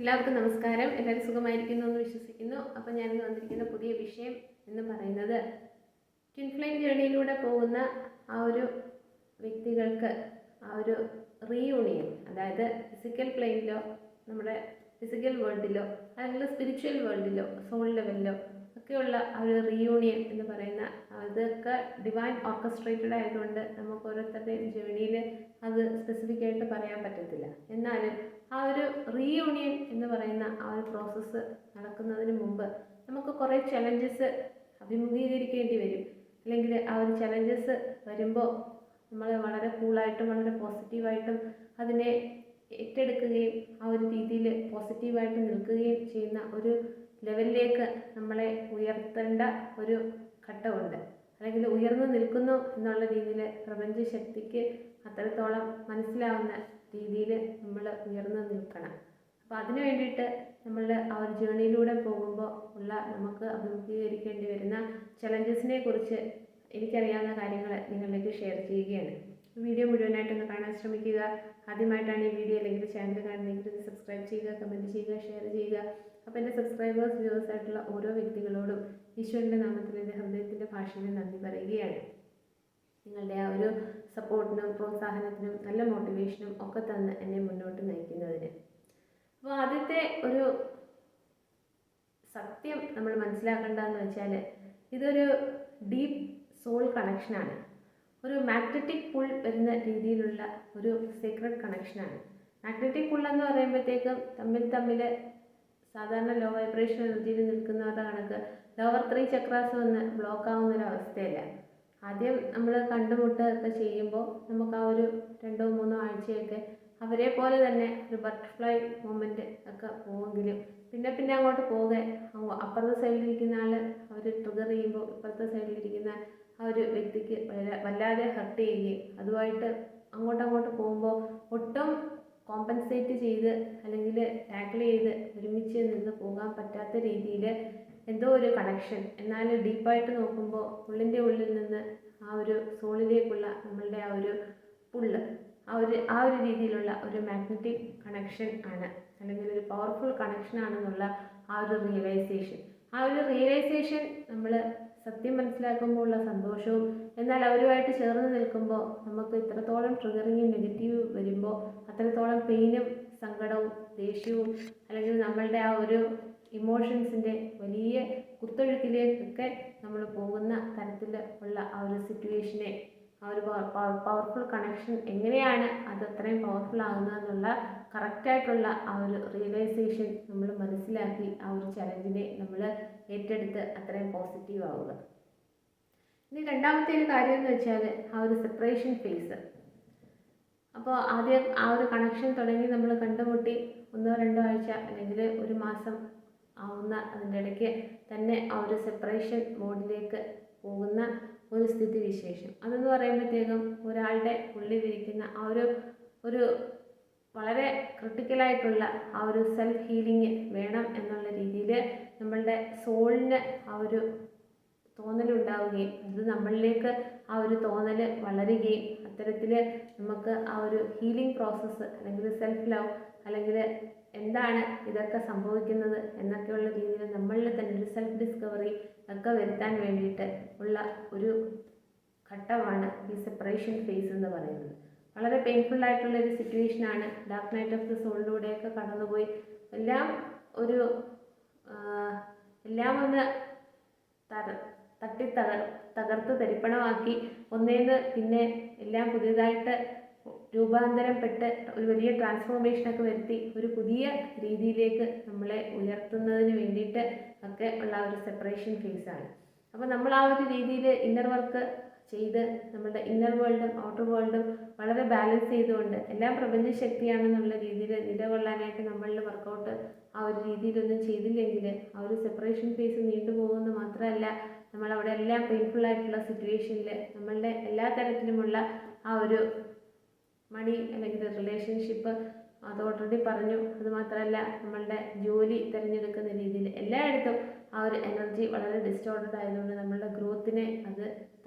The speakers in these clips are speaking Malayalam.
എല്ലാവർക്കും നമസ്കാരം. എല്ലാവരും സുഖമായിരിക്കുന്നു എന്ന് വിശ്വസിക്കുന്നു. അപ്പോൾ ഞാനിന്ന് വന്നിരിക്കുന്ന പുതിയ വിഷയം എന്ന് പറയുന്നത് ട്വിൻ ഫ്ലെയിം ജേണിയിലൂടെ പോകുന്ന ആ ഒരു വ്യക്തികൾക്ക് ആ ഒരു റീയൂണിയൻ, അതായത് ഫിസിക്കൽ പ്ലെയിനിലോ നമ്മുടെ ഫിസിക്കൽ വേൾഡിലോ അല്ലെങ്കിൽ സ്പിരിച്വൽ വേൾഡിലോ സോൾ ലെവലിലോ ഒക്കെയുള്ള ആ ഒരു റീയൂണിയൻ എന്ന് പറയുന്ന അതൊക്കെ ഡിവൈൻ ഓർക്കസ്ട്രേറ്റഡ് ആയതുകൊണ്ട് നമുക്ക് ഓരോരുത്തരുടെയും ജേണിയിൽ അത് സ്പെസിഫിക് ആയിട്ട് പറയാൻ പറ്റത്തില്ല. എന്നാലും ആ ഒരു റീയൂണിയൻ എന്ന് പറയുന്ന ആ ഒരു പ്രോസസ്സ് നടക്കുന്നതിന് മുമ്പ് നമുക്ക് കുറേ ചലഞ്ചസ് അഭിമുഖീകരിക്കേണ്ടി വരും. അല്ലെങ്കിൽ ആ ഒരു ചലഞ്ചസ് വരുമ്പോൾ നമ്മൾ വളരെ കൂളായിട്ടും വളരെ പോസിറ്റീവായിട്ടും അതിനെ ഏറ്റെടുക്കുകയും ആ ഒരു രീതിയിൽ പോസിറ്റീവായിട്ട് നിൽക്കുകയും ചെയ്യുന്ന ഒരു ലെവലിലേക്ക് നമ്മളെ ഉയർത്തേണ്ട ഒരു ഘട്ടമുണ്ട്. അല്ലെങ്കിൽ ഉയർന്നു നിൽക്കുന്നു എന്നുള്ള രീതിയിൽ പ്രപഞ്ചശക്തിക്ക് അത്രത്തോളം മനസ്സിലാവുന്ന രീതിയിൽ നമ്മൾ ഉയർന്നു നിൽക്കണം. അപ്പോൾ അതിനു വേണ്ടിയിട്ട് നമ്മൾ ആ ഒരു ജേണിയിലൂടെ പോകുമ്പോൾ ഉള്ള നമുക്ക് അഭിമുഖീകരിക്കേണ്ടി വരുന്ന ചലഞ്ചസിനെ കുറിച്ച് എനിക്കറിയാവുന്ന കാര്യങ്ങൾ നിങ്ങളിലേക്ക് ഷെയർ ചെയ്യുകയാണ്. വീഡിയോ മുഴുവനായിട്ടൊന്ന് കാണാൻ ശ്രമിക്കുക. ആദ്യമായിട്ടാണ് ഈ വീഡിയോ അല്ലെങ്കിൽ ചാനൽ കാണുന്നതെങ്കിൽ സബ്സ്ക്രൈബ് ചെയ്യുക, കമൻറ്റ് ചെയ്യുക, ഷെയർ ചെയ്യുക. അപ്പോൾ എൻ്റെ സബ്സ്ക്രൈബേഴ്സ് വ്യൂവേഴ്സ് ആയിട്ടുള്ള ഓരോ വ്യക്തികളോടും ഈശ്വരൻ്റെ നാമത്തിൽ എൻ്റെ ഹൃദയത്തിൻ്റെ ഭാഷയിൽ നന്ദി പറയുകയാണ്. നിങ്ങളുടെ ആ ഒരു സപ്പോർട്ടിനും പ്രോത്സാഹനത്തിനും നല്ല മോട്ടിവേഷനും ഒക്കെ തന്ന് എന്നെ മുന്നോട്ട് നയിക്കുന്നതിന്. അപ്പോൾ ആദ്യത്തെ ഒരു സത്യം നമ്മൾ മനസ്സിലാക്കേണ്ടതെന്ന് വെച്ചാൽ ഇതൊരു ഡീപ്പ് സോൾ കണക്ഷനാണ്. ഒരു മാഗ്നറ്റിക് പുൾ വരുന്ന രീതിയിലുള്ള ഒരു സീക്രട്ട് കണക്ഷനാണ്. മാഗ്നറ്റിക് പുൾ എന്ന് പറയുമ്പോഴത്തേക്കും തമ്മിൽ സാധാരണ ലോ വൈബ്രേഷൻ എനർജിയിൽ നിൽക്കുന്നവരുടെ കണക്ക് ലോവർ 3 ചക്രാസ് വന്ന് ബ്ലോക്ക് ആവുന്നൊരവസ്ഥയല്ല. ആദ്യം നമ്മൾ കണ്ടുമുട്ടുകയൊക്കെ ചെയ്യുമ്പോൾ നമുക്ക് ആ ഒരു 2-3 ആഴ്ചയൊക്കെ അവരെ പോലെ തന്നെ ഒരു ബട്ടർഫ്ലൈ മൊമെൻറ്റ് ഒക്കെ പോവെങ്കിലും പിന്നെ അങ്ങോട്ട് പോകെ അപ്പുറത്തെ സൈഡിലിരിക്കുന്ന ആൾ അവർ ട്രിഗർ ചെയ്യുമ്പോൾ ഇപ്പുറത്തെ സൈഡിലിരിക്കുന്ന ആ ഒരു വ്യക്തിക്ക് വല്ലാതെ ഹർട്ട് ചെയ്യുകയും അതുമായിട്ട് അങ്ങോട്ട് പോകുമ്പോൾ ഒട്ടും കോമ്പൻസേറ്റ് ചെയ്ത് അല്ലെങ്കിൽ ടാക്കിൾ ചെയ്ത് ഒരുമിച്ച് നിന്ന് പോകാൻ പറ്റാത്ത രീതിയിൽ എന്തോ ഒരു കണക്ഷൻ, എന്നാൽ ഡീപ്പായിട്ട് നോക്കുമ്പോൾ ഉള്ളിൻ്റെ ഉള്ളിൽ നിന്ന് ആ ഒരു സോളിലേക്കുള്ള നമ്മളുടെ ആ ഒരു പുള്ള് ആ ഒരു രീതിയിലുള്ള ഒരു മാഗ്നറ്റിക് കണക്ഷൻ ആണ്, അല്ലെങ്കിൽ ഒരു പവർഫുൾ കണക്ഷൻ ആണെന്നുള്ള ആ ഒരു റിയലൈസേഷൻ നമ്മൾ സത്യം മനസ്സിലാക്കുമ്പോൾ ഉള്ള സന്തോഷവും, എന്നാൽ അവരുമായിട്ട് ചേർന്ന് നിൽക്കുമ്പോൾ നമുക്ക് ഇത്രത്തോളം ട്രിഗറിങ്ങും നെഗറ്റീവ് വരുമ്പോൾ അത്രത്തോളം പെയിനും സങ്കടവും ദേഷ്യവും അല്ലെങ്കിൽ നമ്മളുടെ ആ ഒരു ഇമോഷൻസിൻ്റെ വലിയ കുത്തൊഴുക്കിലേക്കൊക്കെ നമ്മൾ പോകുന്ന തരത്തിൽ ഉള്ള ആ ഒരു സിറ്റുവേഷനെ, ആ ഒരു പവർഫുൾ കണക്ഷൻ എങ്ങനെയാണ് അത് അത്രയും പവർഫുൾ ആകുന്നതെന്നുള്ള കറക്റ്റായിട്ടുള്ള ആ ഒരു റിയലൈസേഷൻ നമ്മൾ മനസ്സിലാക്കി ആ ഒരു ചലഞ്ചിനെ നമ്മൾ ഏറ്റെടുത്ത് അത്രയും പോസിറ്റീവ് ആവുക. ഇനി രണ്ടാമത്തെ ഒരു കാര്യം എന്ന് വെച്ചാൽ ആ ഒരു സെപ്പറേഷൻ ഫേസ്. അപ്പോൾ ആദ്യം ആ ഒരു കണക്ഷൻ തുടങ്ങി നമ്മൾ കണ്ടുമുട്ടി 1-2 ആഴ്ച അല്ലെങ്കിൽ ഒരു മാസം ആവുന്ന അതിൻ്റെ ഇടയ്ക്ക് തന്നെ ആ ഒരു സെപ്പറേഷൻ മോഡിലേക്ക് പോകുന്ന ഒരു സ്ഥിതി വിശേഷം. അതെന്ന് പറയുമ്പോഴത്തേക്കും ഒരാളുടെ ഉള്ളിലിരിക്കുന്ന ആ ഒരു വളരെ ക്രിട്ടിക്കലായിട്ടുള്ള ആ ഒരു സെൽഫ് ഹീലിംഗ് വേണം എന്നുള്ള രീതിയിൽ നമ്മളുടെ സോളിന് ആ ഒരു തോന്നലുണ്ടാവുകയും അത് നമ്മളിലേക്ക് ആ ഒരു തോന്നൽ വളരുകയും അത്തരത്തിൽ നമുക്ക് ആ ഒരു ഹീലിംഗ് പ്രോസസ്സ് അല്ലെങ്കിൽ സെൽഫ് ലവ് അല്ലെങ്കിൽ എന്താണ് ഇതൊക്കെ സംഭവിക്കുന്നത് എന്നൊക്കെയുള്ള രീതിയിൽ നമ്മളിൽ തന്നെ ഒരു സെൽഫ് ഡിസ്കവറി ഒക്കെ വരുത്താൻ വേണ്ടിയിട്ട് ഉള്ള ഒരു ഘട്ടമാണ് ഈ സെപ്പറേഷൻ ഫേസ് എന്ന് പറയുന്നത്. വളരെ പെയിൻഫുള്ളായിട്ടുള്ളൊരു സിറ്റുവേഷനാണ്. ഡാർക്ക് നൈറ്റ് ഓഫ് ദി സോളിലൂടെയൊക്കെ കടന്നുപോയി എല്ലാം ഒന്ന് തകർത്ത് തരിപ്പണമാക്കി ഒന്നേന്ന് പിന്നെ എല്ലാം പുതിയതായിട്ട് രൂപാന്തരപ്പെട്ട് ഒരു വലിയ ട്രാൻസ്ഫോർമേഷനൊക്കെ വരുത്തി ഒരു പുതിയ രീതിയിലേക്ക് നമ്മളെ ഉയർത്തുന്നതിന് വേണ്ടിയിട്ട് ഒക്കെ ഉള്ള ഒരു സെപ്പറേഷൻ ഫേസാണ്. അപ്പോൾ നമ്മൾ ആ ഒരു രീതിയിൽ ഇന്നർ വർക്ക് ചെയ്ത് നമ്മുടെ ഇന്നർ വേൾഡും ഔട്ടർ വേൾഡും വളരെ ബാലൻസ് ചെയ്തുകൊണ്ട് എല്ലാം പ്രപഞ്ചശക്തിയാണെന്നുള്ള രീതിയിൽ നിലകൊള്ളാനായിട്ട് നമ്മളിൽ വർക്കൗട്ട് ആ ഒരു രീതിയിലൊന്നും ചെയ്തില്ലെങ്കിൽ ആ ഒരു സെപ്പറേഷൻ ഫേസ് നീണ്ടുപോകുമെന്ന് മാത്രമല്ല, നമ്മളവിടെ എല്ലാം പെയിൻഫുള്ളായിട്ടുള്ള സിറ്റുവേഷനിൽ നമ്മളുടെ എല്ലാ തരത്തിലുമുള്ള ആ ഒരു മണി അല്ലെങ്കിൽ റിലേഷൻഷിപ്പ് അത് ഓൾറെഡി പറഞ്ഞു, അതുമാത്രമല്ല നമ്മളുടെ ജോലി തിരഞ്ഞെടുക്കുന്ന രീതിയിൽ എല്ലായിടത്തും ആ ഒരു എനർജി വളരെ ഡിസ്റ്റോർട്ടഡ് ആയതുകൊണ്ട് നമ്മളുടെ ഗ്രോത്തിനെ അത്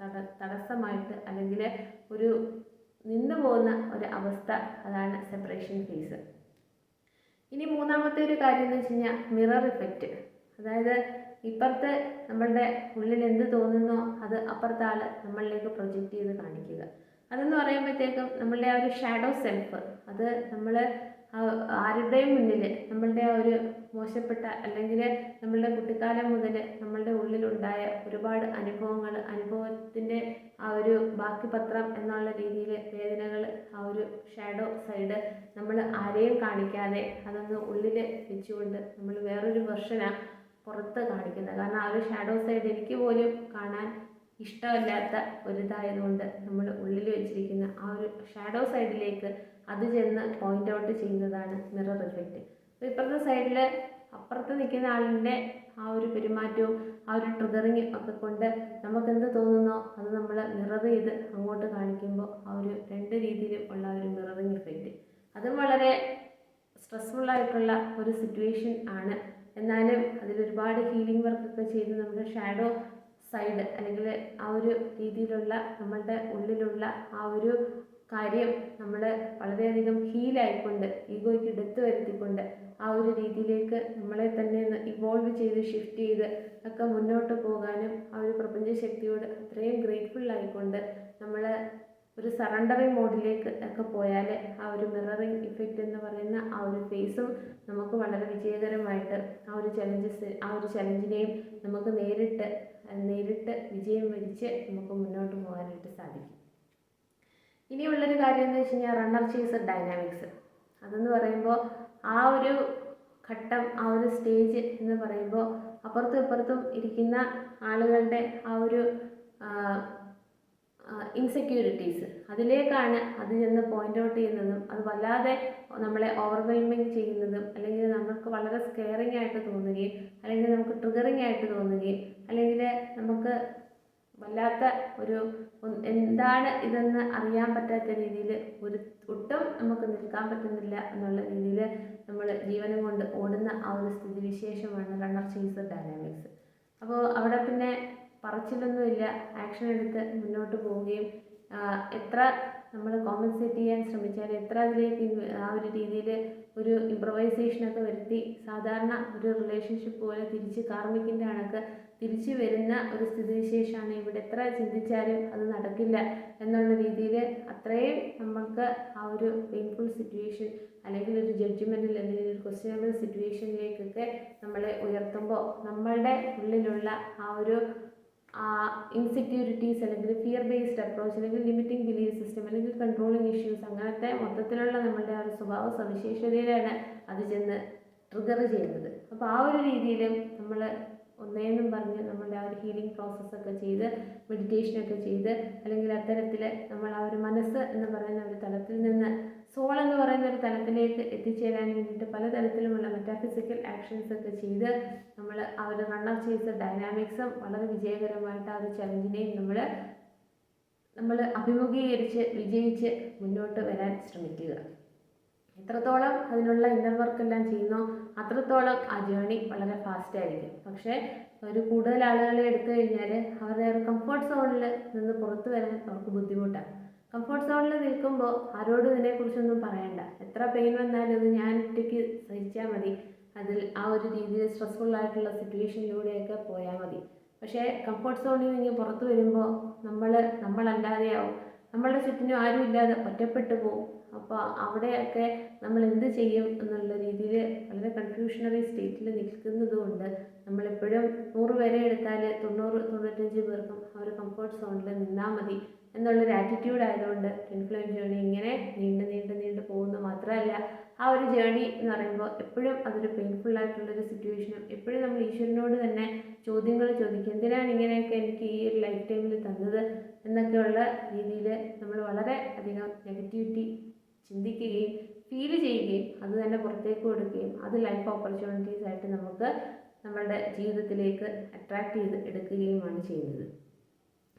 തടസ്സമായിട്ട് അല്ലെങ്കിൽ ഒരു നിന്നു പോകുന്ന ഒരു അവസ്ഥ, അതാണ് സെപ്പറേഷൻ ഫേസ്. ഇനി മൂന്നാമത്തെ ഒരു കാര്യം എന്ന് വെച്ച് കഴിഞ്ഞാൽ മിറർ ഇഫക്റ്റ്. അതായത് ഇപ്പുറത്ത് നമ്മളുടെ ഉള്ളിൽ എന്ത് തോന്നുന്നോ അത് അപ്പുറത്തെ ആൾ നമ്മളിലേക്ക് പ്രൊജക്റ്റ് ചെയ്ത് കാണിക്കുക. അതെന്ന് പറയുമ്പോഴത്തേക്കും നമ്മളുടെ ആ ഒരു ഷാഡോ സെൽഫ്, അത് നമ്മൾ ആരുടെയും മുന്നിൽ നമ്മളുടെ ആ ഒരു മോശപ്പെട്ട അല്ലെങ്കിൽ നമ്മളുടെ കുട്ടിക്കാലം മുതൽ നമ്മളുടെ ഉള്ളിലുണ്ടായ ഒരുപാട് അനുഭവത്തിൻ്റെ ആ ഒരു ബാക്കി പത്രം എന്നുള്ള രീതിയിൽ വേദനകൾ, ആ ഒരു ഷാഡോ സൈഡ് നമ്മൾ ആരെയും കാണിക്കാതെ അതൊന്ന് ഉള്ളിൽ വെച്ചുകൊണ്ട് നമ്മൾ വേറൊരു വെർഷനാണ് പുറത്ത് കാണിക്കുന്നത്. കാരണം ആ ഒരു ഷാഡോ സൈഡ് എനിക്ക് പോലും കാണാൻ ഇഷ്ടമല്ലാത്ത ഒരിതായതുകൊണ്ട് നമ്മൾ ഉള്ളിൽ വെച്ചിരിക്കുന്ന ആ ഒരു ഷാഡോ സൈഡിലേക്ക് അത് ചെന്ന് പോയിൻ്റ് ഔട്ട് ചെയ്യുന്നതാണ് മിറർ ഇഫക്റ്റ്. അപ്പോൾ ഇപ്പുറത്തെ സൈഡിൽ അപ്പുറത്ത് നിൽക്കുന്ന ആളിൻ്റെ ആ ഒരു പെരുമാറ്റവും ആ ഒരു ട്രിഗറിങ് ഒക്കെ കൊണ്ട് നമുക്കെന്ത് തോന്നുന്നോ അത് നമ്മൾ മിറർ ചെയ്ത് അങ്ങോട്ട് കാണിക്കുമ്പോൾ ആ ഒരു രണ്ട് രീതിയിലും ഉള്ള ഒരു മിററിങ് ഇഫക്റ്റ്, അതും വളരെ സ്ട്രെസ്ഫുള്ളായിട്ടുള്ള ഒരു സിറ്റുവേഷൻ ആണ്. എന്നാലും അതിലൊരുപാട് ഹീലിംഗ് വർക്കൊക്കെ ചെയ്ത് നമ്മുടെ ഷാഡോ സൈഡ് അല്ലെങ്കിൽ ആ ഒരു രീതിയിലുള്ള നമ്മളുടെ ഉള്ളിലുള്ള ആ ഒരു കാര്യം നമ്മൾ വളരെയധികം ഹീലായിക്കൊണ്ട് ഈഗോയ്ക്ക് ഡെത്ത് വരുത്തിക്കൊണ്ട് ആ ഒരു രീതിയിലേക്ക് നമ്മളെ തന്നെ ഒന്ന് ഇവോൾവ് ചെയ്ത് ഷിഫ്റ്റ് ചെയ്ത് ഒക്കെ മുന്നോട്ട് പോകാനും ആ ഒരു പ്രപഞ്ചശക്തിയോട് അത്രയും ഗ്രേറ്റ്ഫുൾ ആയിക്കൊണ്ട് നമ്മൾ ഒരു സറണ്ടറിങ് മോഡിലേക്ക് ഒക്കെ പോയാൽ ആ ഒരു മിററിങ് ഇഫക്റ്റ് എന്ന് പറയുന്ന ആ ഒരു ഫേസും നമുക്ക് വളരെ വിജയകരമായിട്ട് ആ ഒരു ചലഞ്ചിനെയും നമുക്ക് നേരിട്ട് വിജയം വരിച്ച് നമുക്ക് മുന്നോട്ട് പോകാനായിട്ട് സാധിക്കും. ഇനിയുള്ളൊരു കാര്യം എന്ന് വെച്ച് കഴിഞ്ഞാൽ റണ്ണർ ചേസർ ഡൈനാമിക്സ്. അതെന്ന് പറയുമ്പോൾ ആ ഒരു ഘട്ടം, ആ ഒരു സ്റ്റേജ് എന്ന് പറയുമ്പോൾ അപ്പുറത്തും ഇപ്പുറത്തും ഇരിക്കുന്ന ആളുകളുടെ ആ ഒരു ഇൻസെക്യൂരിറ്റീസ്, അതിലേക്കാണ് അത് ചെന്ന് പോയിൻ്റ് ഔട്ട് ചെയ്യുന്നതും അത് വല്ലാതെ നമ്മളെ ഓവർവെൽമിങ് ചെയ്യുന്നതും അല്ലെങ്കിൽ നമുക്ക് വളരെ സ്കെയറിങ് ആയിട്ട് തോന്നുകയും അല്ലെങ്കിൽ നമുക്ക് ട്രിഗറിങ് ആയിട്ട് തോന്നുകയും അല്ലെങ്കിൽ നമുക്ക് വല്ലാത്ത ഒരു എന്താണ് ഇതെന്ന് അറിയാൻ പറ്റാത്ത രീതിയിൽ ഒട്ടും നമുക്ക് നിൽക്കാൻ പറ്റുന്നില്ല എന്നുള്ള രീതിയിൽ നമ്മൾ ജീവനം കൊണ്ട് ഓടുന്ന ആ ഒരു സ്ഥിതിവിശേഷമാണ് റണ്ണർ ചേസർ ഡൈനാമിക്സ്. അപ്പോൾ അവിടെ പിന്നെ പറച്ചിലൊന്നുമില്ല, ആക്ഷൻ എടുത്ത് മുന്നോട്ട് പോവുകയും എത്ര നമ്മൾ കോമ്പൻസേറ്റ് ചെയ്യാൻ ശ്രമിച്ചാൽ എത്ര അതിലേക്ക് ആ ഒരു രീതിയിൽ ഒരു ഇംപ്രവൈസേഷനൊക്കെ വരുത്തി സാധാരണ ഒരു റിലേഷൻഷിപ്പ് പോലെ തിരിച്ച് കാർമിക്കിൻ്റെ കണക്ക് തിരിച്ചു വരുന്ന ഒരു സ്ഥിതിവിശേഷമാണ്. ഇവിടെ എത്ര ചിന്തിച്ചാലും അത് നടക്കില്ല എന്നുള്ള രീതിയിൽ അത്രയും നമുക്ക് ആ ഒരു പെയിൻഫുൾ സിറ്റുവേഷൻ അല്ലെങ്കിൽ ഒരു ജഡ്ജ്മെൻറ്റിൽ അല്ലെങ്കിൽ ഒരു ക്വസ്റ്റ്യനബിൾ സിറ്റുവേഷനിലേക്കൊക്കെ നമ്മളെ ഉയർത്തുമ്പോൾ നമ്മളുടെ ഉള്ളിലുള്ള ആ ഒരു ഇൻസെക്യൂരിറ്റീസ് അല്ലെങ്കിൽ ഫിയർ ബേസ്ഡ് അപ്രോച്ച് അല്ലെങ്കിൽ ലിമിറ്റിംഗ് ബിലീഫ് സിസ്റ്റം അല്ലെങ്കിൽ കൺട്രോളിങ് ഇഷ്യൂസ്, അങ്ങനത്തെ മൊത്തത്തിലുള്ള നമ്മളുടെ ആ ഒരു സ്വഭാവ സവിശേഷതയിലാണ് അത് ചെന്ന് ട്രിഗർ ചെയ്യുന്നത്. അപ്പോൾ ആ ഒരു രീതിയിലും നമ്മൾ ഒന്നേന്നും പറഞ്ഞ് നമ്മളുടെ ആ ഒരു ഹീലിംഗ് പ്രോസസ്സൊക്കെ ചെയ്ത് മെഡിറ്റേഷനൊക്കെ ചെയ്ത് അല്ലെങ്കിൽ അത്തരത്തിൽ നമ്മൾ ആ ഒരു മനസ്സ് എന്ന് പറയുന്ന ഒരു തലത്തിൽ നിന്ന് സോൾ എന്ന് പറയുന്ന ഒരു തലത്തിലേക്ക് എത്തിച്ചേരാൻ വേണ്ടിയിട്ട് പലതരത്തിലുമുള്ള മെറ്റാഫിസിക്കൽ ആക്ഷൻസ് ഒക്കെ ചെയ്ത് നമ്മൾ ആ ഒരു റണ്ണർ ചേസർ ഡൈനാമിക്സും വളരെ വിജയകരമായിട്ട് ആ ഒരു ചലഞ്ചിനെയും നമ്മൾ അഭിമുഖീകരിച്ച് വിജയിച്ച് മുന്നോട്ട് വരാൻ ശ്രമിക്കുക. എത്രത്തോളം അതിനുള്ള ഇന്നർ വർക്കെല്ലാം ചെയ്യുന്നോ അത്രത്തോളം ആ ജേണി വളരെ ഫാസ്റ്റ് ആയിരിക്കും. പക്ഷേ ഒരു കൂടുതൽ ആളുകളെ എടുത്തു കഴിഞ്ഞാൽ അവരുടെ ഒരു കംഫർട്ട് സോണിൽ നിന്ന് പുറത്തു വരാൻ അവർക്ക് ബുദ്ധിമുട്ടാണ്. കംഫർട്ട് സോണിൽ നിൽക്കുമ്പോൾ ആരോടും ഇതിനെക്കുറിച്ചൊന്നും പറയണ്ട, എത്ര പെയിൻ വന്നാലും അത് ഞാൻ ഒറ്റയ്ക്ക് സഹിച്ചാൽ മതി, അതിൽ ആ ഒരു രീതിയിൽ സ്ട്രെസ്ഫുള്ളായിട്ടുള്ള സിറ്റുവേഷനിലൂടെയൊക്കെ പോയാൽ മതി. പക്ഷേ കംഫർട്ട് സോണിൽ നിന്ന് പുറത്തു വരുമ്പോൾ നമ്മളല്ലാതെയാവും, നമ്മളുടെ ചുറ്റിനും ആരും ഇല്ലാതെ ഒറ്റപ്പെട്ടു പോകും. അപ്പോൾ അവിടെയൊക്കെ നമ്മൾ എന്ത് ചെയ്യും എന്നുള്ള രീതിയിൽ വളരെ കൺഫ്യൂഷണറി സ്റ്റേറ്റിൽ നിൽക്കുന്നതുകൊണ്ട് നമ്മളെപ്പോഴും 100 പേരെ എടുത്താൽ 90-95 പേർക്കും ആ ഒരു കംഫർട്ട് സോണിൽ നിന്നാൽ മതി എന്നുള്ളൊരു ആറ്റിറ്റ്യൂഡ് ആയതുകൊണ്ട് ട്വിൻ ഫ്ലെയിം ജേണി ഇങ്ങനെ നീണ്ട് പോകുന്നത് മാത്രമല്ല, ആ ഒരു ജേണി എന്ന് പറയുമ്പോൾ എപ്പോഴും അതൊരു പെയിൻഫുള്ളായിട്ടുള്ളൊരു സിറ്റുവേഷനും എപ്പോഴും നമ്മൾ ഈശ്വരനോട് തന്നെ ചോദ്യങ്ങൾ ചോദിക്കും, എന്തിനാണ് ഇങ്ങനെയൊക്കെ എനിക്ക് ഈ ഒരു ലൈഫ് ടൈമിൽ തന്നത് എന്നൊക്കെയുള്ള രീതിയിൽ നമ്മൾ വളരെ അധികം നെഗറ്റിവിറ്റി ചിന്തിക്കുകയും ഫീൽ ചെയ്യുകയും അത് തന്നെ പുറത്തേക്ക് കൊടുക്കുകയും അത് ലൈഫ് ഓപ്പർച്യൂണിറ്റീസ് ആയിട്ട് നമുക്ക് നമ്മളുടെ ജീവിതത്തിലേക്ക് അട്രാക്റ്റ് ചെയ്ത് എടുക്കുകയുമാണ് ചെയ്യുന്നത്.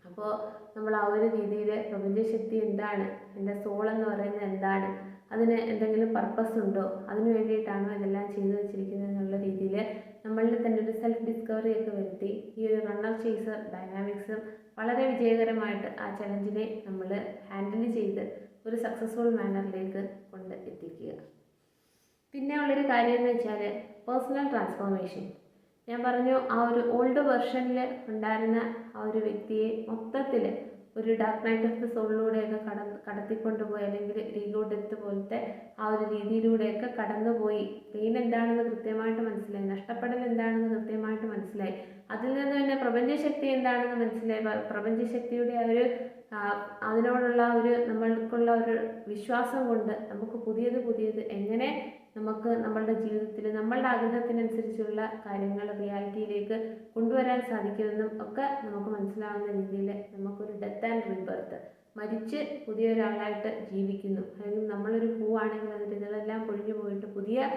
അപ്പോൾ നമ്മൾ ആ ഒരു രീതിയിൽ പ്രപഞ്ചശക്തി എന്താണ്, എൻ്റെ സോൾ എന്ന് പറയുന്നത് എന്താണ്, അതിന് എന്തെങ്കിലും പർപ്പസ് ഉണ്ടോ, അതിന് വേണ്ടിയിട്ടാണോ ഇതെല്ലാം ചെയ്തു വെച്ചിരിക്കുന്നത് എന്നുള്ള രീതിയിൽ നമ്മളിൽ തന്നെ ഒരു സെൽഫ് ഡിസ്കവറി ഒക്കെ വരുത്തി ഈ ഒരു റണ്ണർ ചേസർ ഡൈനാമിക്സും വളരെ വിജയകരമായിട്ട് ആ ചലഞ്ചിനെ നമ്മൾ ഹാൻഡിൽ ചെയ്ത് ഒരു സക്സസ്ഫുൾ മാനറിലേക്ക് കൊണ്ട് എത്തിക്കുക. പിന്നെ ഉള്ളൊരു കാര്യം എന്ന് വെച്ചാൽ പേഴ്സണൽ ട്രാൻസ്ഫോർമേഷൻ. ഞാൻ പറഞ്ഞു, ആ ഒരു ഓൾഡ് വെർഷനിൽ ഉണ്ടായിരുന്ന ആ ഒരു വ്യക്തിയെ മൊത്തത്തിൽ ഒരു ഡാർക്ക് നൈറ്റ് ഓഫ് ദ സോളിലൂടെയൊക്കെ കടത്തിക്കൊണ്ടുപോയി, അല്ലെങ്കിൽ ഈഗോ ഡെത്ത് പോലത്തെ ആ ഒരു രീതിയിലൂടെയൊക്കെ കടന്നുപോയി. പെയിൻ എന്താണെന്ന് കൃത്യമായിട്ട് മനസ്സിലായി, നഷ്ടപ്പെടൽ എന്താണെന്ന് കൃത്യമായിട്ട് മനസ്സിലായി. അതിൽ നിന്ന് പിന്നെ പ്രപഞ്ചശക്തി എന്താണെന്ന് മനസ്സിലായി. പ്രപഞ്ചശക്തിയുടെ ആ ഒരു അതിനോടുള്ള ഒരു നമ്മൾക്കുള്ള ഒരു വിശ്വാസം കൊണ്ട് നമുക്ക് പുതിയത് എങ്ങനെ നമുക്ക് നമ്മളുടെ ജീവിതത്തിൽ നമ്മളുടെ ആഗ്രഹത്തിനനുസരിച്ചുള്ള കാര്യങ്ങൾ റിയാലിറ്റിയിലേക്ക് കൊണ്ടുവരാൻ സാധിക്കുമെന്നും ഒക്കെ നമുക്ക് മനസ്സിലാവുന്ന രീതിയിൽ നമുക്കൊരു ഡെത്ത് ആൻഡ് റീബർത്ത്, മരിച്ച് പുതിയൊരാളായിട്ട് ജീവിക്കുന്നു. അല്ലെങ്കിൽ നമ്മളൊരു പൂവാണെങ്കിൽ അതിൻ്റെ ഇതളെല്ലാം പൊഴിഞ്ഞു പോയിട്ട് പുതിയ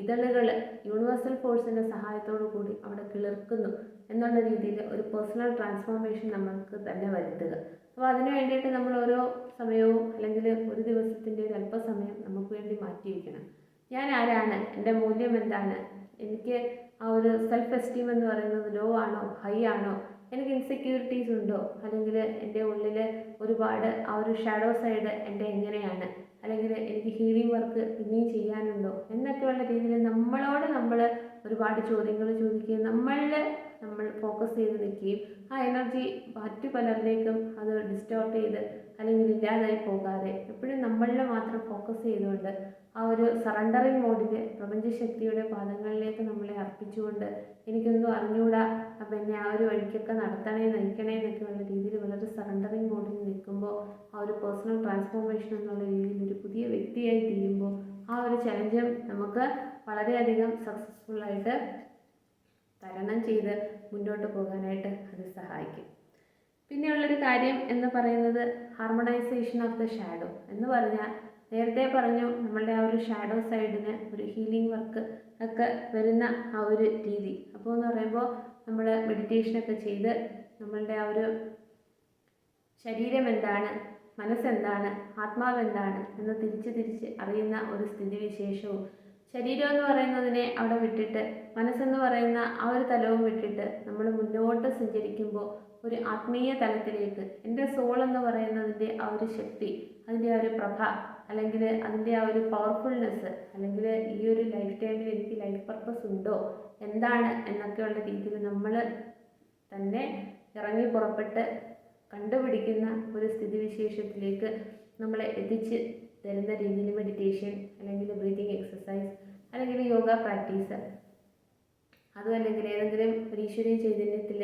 ഇതളുകൾ യൂണിവേഴ്സൽ ഫോഴ്സിൻ്റെ സഹായത്തോടു കൂടി അവിടെ കിളിർക്കുന്നു എന്നുള്ള രീതിയിൽ ഒരു പേഴ്സണൽ ട്രാൻസ്ഫോർമേഷൻ നമുക്ക് തന്നെ വരുത്തുക. അപ്പോൾ അതിനു വേണ്ടിയിട്ട് നമ്മൾ ഓരോ സമയവും അല്ലെങ്കിൽ ഒരു ദിവസത്തിൻ്റെ ഒരു അല്പസമയം നമുക്ക് വേണ്ടി മാറ്റി വയ്ക്കണം. ഞാൻ ആരാണ്, എൻ്റെ മൂല്യം എന്താണ്, എനിക്ക് ആ ഒരു സെൽഫ് എസ്റ്റീം എന്ന് പറയുന്നത് ലോ ആണോ ഹൈ ആണോ, എനിക്ക് ഇൻസെക്യൂരിറ്റീസ് ഉണ്ടോ, അല്ലെങ്കിൽ എൻ്റെ ഉള്ളിൽ ഒരുപാട് ആ ഒരു ഷാഡോ സൈഡ് എൻ്റെ എങ്ങനെയാണ്, അല്ലെങ്കിൽ എനിക്ക് ഹീലിംഗ് വർക്ക് ഇനിയും ചെയ്യാനുണ്ടോ എന്നൊക്കെയുള്ള രീതിയിൽ നമ്മളോട് നമ്മൾ ഒരുപാട് ചോദ്യങ്ങൾ ചോദിക്കുകയും നമ്മൾ ഫോക്കസ് ചെയ്ത് നിൽക്കുകയും ആ എനർജി മറ്റു പലരിലേക്കും അത് ഡിസ്റ്റോർട്ട് ചെയ്ത് അല്ലെങ്കിൽ ഇല്ലാതായി പോകാതെ എപ്പോഴും നമ്മളിൽ മാത്രം ഫോക്കസ് ചെയ്തുകൊണ്ട് ആ ഒരു സറണ്ടറിങ് മോഡിൽ പ്രപഞ്ചശക്തിയുടെ പാദങ്ങളിലേക്ക് നമ്മളെ അർപ്പിച്ചുകൊണ്ട് എനിക്കൊന്നും അറിഞ്ഞുകൂടാ, അപ്പം എന്നെ ആ ഒരു വഴിക്കൊക്കെ നയിക്കണേ എന്നൊക്കെയുള്ള രീതിയിൽ വളരെ സറണ്ടറിങ് മോഡിൽ നിൽക്കുമ്പോൾ ആ ഒരു പേഴ്സണൽ ട്രാൻസ്ഫോർമേഷൻ എന്നുള്ള രീതിയിൽ ഒരു പുതിയ വ്യക്തിയായി തീരുമ്പോൾ ആ ഒരു ചലഞ്ചും നമുക്ക് വളരെയധികം സക്സസ്ഫുള്ളായിട്ട് തരണം ചെയ്ത് മുന്നോട്ട് പോകാനായിട്ട് അത് സഹായിക്കും. പിന്നെയുള്ളൊരു കാര്യം എന്ന് പറയുന്നത് ഹാർമണൈസേഷൻ ഓഫ് ദ ഷാഡോ എന്ന് പറഞ്ഞാൽ, നേരത്തെ പറഞ്ഞു നമ്മളുടെ ആ ഒരു ഷാഡോ സൈഡിന് ഒരു ഹീലിംഗ് വർക്ക് ഒക്കെ വരുന്ന ആ ഒരു രീതി. അപ്പോൾ എന്ന് പറയുമ്പോൾ നമ്മൾ മെഡിറ്റേഷനൊക്കെ ചെയ്ത് നമ്മളുടെ ആ ഒരു ശരീരം എന്താണ്, മനസ്സെന്താണ്, ആത്മാവെന്താണ് എന്ന് തിരിച്ച് അറിയുന്ന ഒരു സ്ഥിതിവിശേഷവും, ശരീരം എന്ന് പറയുന്നതിനെ അവിടെ വിട്ടിട്ട് മനസ്സെന്ന് പറയുന്ന ആ ഒരു തലവും വിട്ടിട്ട് നമ്മൾ മുന്നോട്ട് സഞ്ചരിക്കുമ്പോൾ ഒരു ആത്മീയ തലത്തിലേക്ക് എൻ്റെ സോൾ എന്ന് പറയുന്നതിൻ്റെ ആ ഒരു ശക്തി, അതിൻ്റെ ആ ഒരു പ്രഭ, അല്ലെങ്കിൽ അതിൻ്റെ ആ ഒരു പവർഫുൾനെസ്, അല്ലെങ്കിൽ ഈ ഒരു ലൈഫ് ടൈമിൽ എനിക്ക് ലൈഫ് പർപ്പസ് ഉണ്ടോ എന്താണ് എന്നൊക്കെയുള്ള രീതിയിൽ നമ്മൾ തന്നെ ഇറങ്ങി പുറപ്പെട്ട് കണ്ടുപിടിക്കുന്ന ഒരു സ്ഥിതിവിശേഷത്തിലേക്ക് നമ്മളെ എത്തിച്ച് തരുന്ന രീതിയിൽ മെഡിറ്റേഷൻ, അല്ലെങ്കിൽ ബ്രീതിങ് എക്സസൈസ്, അല്ലെങ്കിൽ യോഗ പ്രാക്ടീസ്, അതും അല്ലെങ്കിൽ ഏതെങ്കിലും ഒരു ഈശ്വരീയ ചൈതന്യത്തിൽ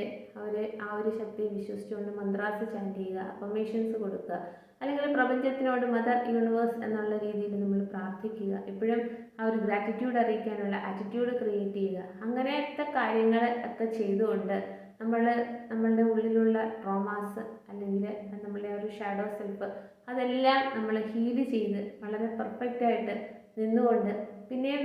ആ ഒരു ശക്തിയെ വിശ്വസിച്ചുകൊണ്ട് മന്ത്രാസ് ചാൻറ്റ് ചെയ്യുക, അഫർമേഷൻസ് കൊടുക്കുക, അല്ലെങ്കിൽ പ്രപഞ്ചത്തിനോട് മദർ യൂണിവേഴ്സ് എന്നുള്ള രീതിയിൽ നമ്മൾ പ്രാർത്ഥിക്കുക, എപ്പോഴും ആ ഒരു ഗ്രാറ്റിറ്റ്യൂഡ് അറിയിക്കാനുള്ള ആറ്റിറ്റ്യൂഡ് ക്രിയേറ്റ് ചെയ്യുക. അങ്ങനത്തെ കാര്യങ്ങൾ ഒക്കെ ചെയ്തുകൊണ്ട് നമ്മളുടെ ഉള്ളിലുള്ള ട്രോമാസ്, അല്ലെങ്കിൽ നമ്മളുടെ ഒരു ഷാഡോ സെൽഫ്, അതെല്ലാം നമ്മൾ ഹീല് ചെയ്ത് വളരെ പെർഫെക്റ്റായിട്ട് നിന്നുകൊണ്ട് പിന്നെയും